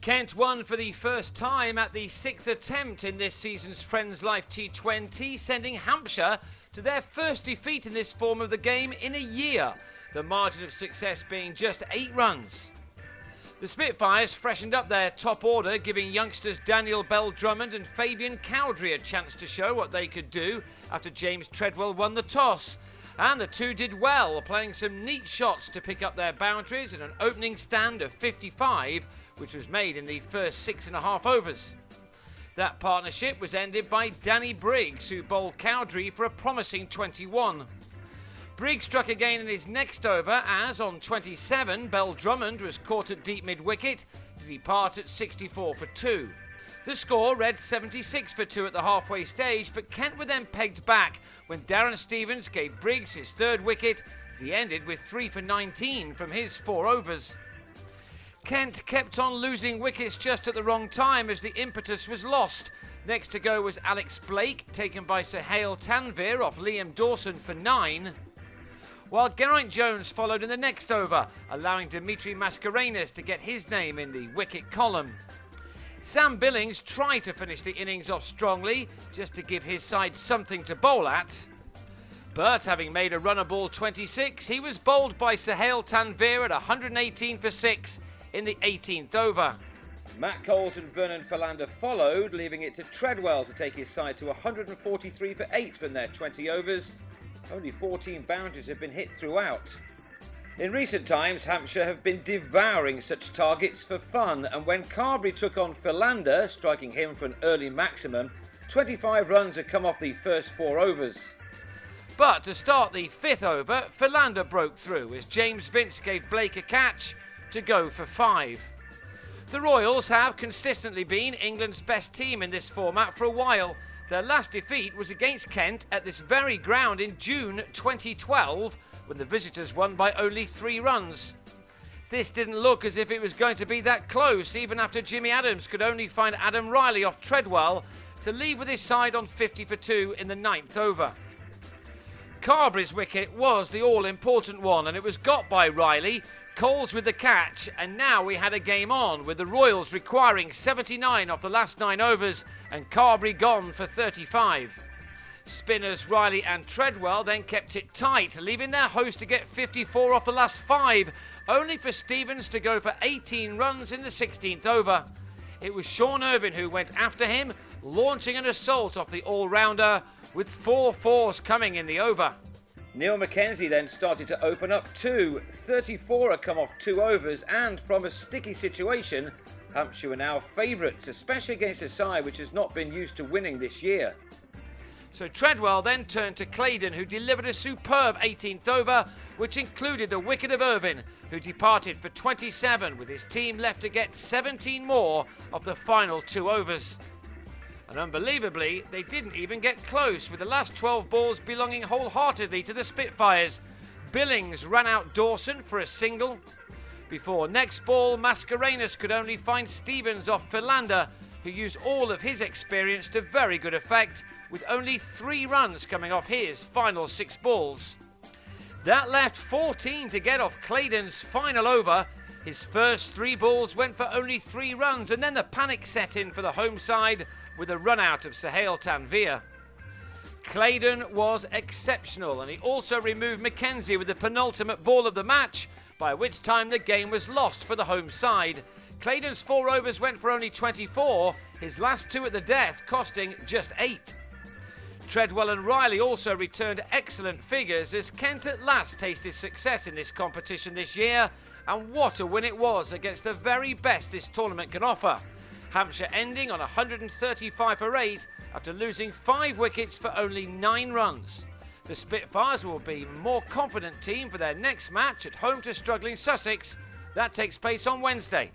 Kent won for the first time at the 6th attempt in this season's Friends Life T20, sending Hampshire to their first defeat in this form of the game in a year, the margin of success being just 8 runs. The Spitfires freshened up their top order, giving youngsters Daniel Bell-Drummond and Fabian Cowdrey a chance to show what they could do after James Treadwell won the toss. And the two did well, playing some neat shots to pick up their boundaries in an opening stand of 55, which was made in the first 6.5 overs. That partnership was ended by Danny Briggs, who bowled Cowdrey for a promising 21. Briggs struck again in his next over as, on 27, Bell-Drummond was caught at deep mid-wicket to depart at 64 for 2. The score read 76 for 2 at the halfway stage, but Kent were then pegged back when Darren Stevens gave Briggs his 3rd wicket as he ended with 3 for 19 from his 4 overs. Kent kept on losing wickets just at the wrong time as the impetus was lost. Next to go was Alex Blake, taken by FLt20 off Liam Dawson for 9. While Geraint Jones followed in the next over, allowing Dimitri Mascarenhas to get his name in the wicket column. Sam Billings tried to finish the innings off strongly, just to give his side something to bowl at. But having made a run of ball 26, he was bowled by FLt20 at 118 for 6 in the 18th over. Matt Coles and Vernon Philander followed, leaving it to Treadwell to take his side to 143 for 8 from their 20 overs. Only 14 boundaries have been hit throughout. In recent times, Hampshire have been devouring such targets for fun, and when Carberry took on Philander, striking him for an early maximum, 25 runs had come off the first 4 overs. But to start the 5th over, Philander broke through as James Vince gave Blake a catch to go for 5. The Royals have consistently been England's best team in this format for a while. Their last defeat was against Kent at this very ground in June 2012, when the visitors won by only 3 runs. This didn't look as if it was going to be that close, even after Jimmy Adams could only find Adam Riley off Treadwell to leave with his side on 50 for 2 in the 9th over. Carberry's wicket was the all-important one, and it was got by Riley, Coles with the catch, and now we had a game on, with the Royals requiring 79 off the last 9 overs and Carberry gone for 35. Spinners Riley and Treadwell then kept it tight, leaving their host to get 54 off the last 5, only for Stevens to go for 18 runs in the 16th over. It was Sean Irvine who went after him, launching an assault off the all-rounder, with 4 fours coming in the over. Neil Mackenzie then started to open up too. 34 had come off 2 overs, and from a sticky situation, Hampshire were now favourites, especially against a side which has not been used to winning this year. So Treadwell then turned to Claydon, who delivered a superb 18th over, which included the wicket of Irvine, who departed for 27, with his team left to get 17 more of the final 2 overs. And unbelievably, they didn't even get close, with the last 12 balls belonging wholeheartedly to the Spitfires. Billings ran out Dawson for a single. Before next ball, Mascarenhas could only find Stevens off Philander, who used all of his experience to very good effect, with only 3 runs coming off his final 6 balls. That left 14 to get off Claydon's final over. His first 3 balls went for only 3 runs, and then the panic set in for the home side with a run out of FLt20. Claydon was exceptional, and he also removed Mackenzie with the penultimate ball of the match, by which time the game was lost for the home side. Claydon's 4 overs went for only 24, his last 2 at the death costing just 8. Treadwell and Riley also returned excellent figures as Kent at last tasted success in this competition this year, and what a win it was against the very best this tournament can offer. Hampshire ending on 135 for 8 after losing 5 wickets for only 9 runs. The Spitfires will be a more confident team for their next match at home to struggling Sussex. That takes place on Wednesday.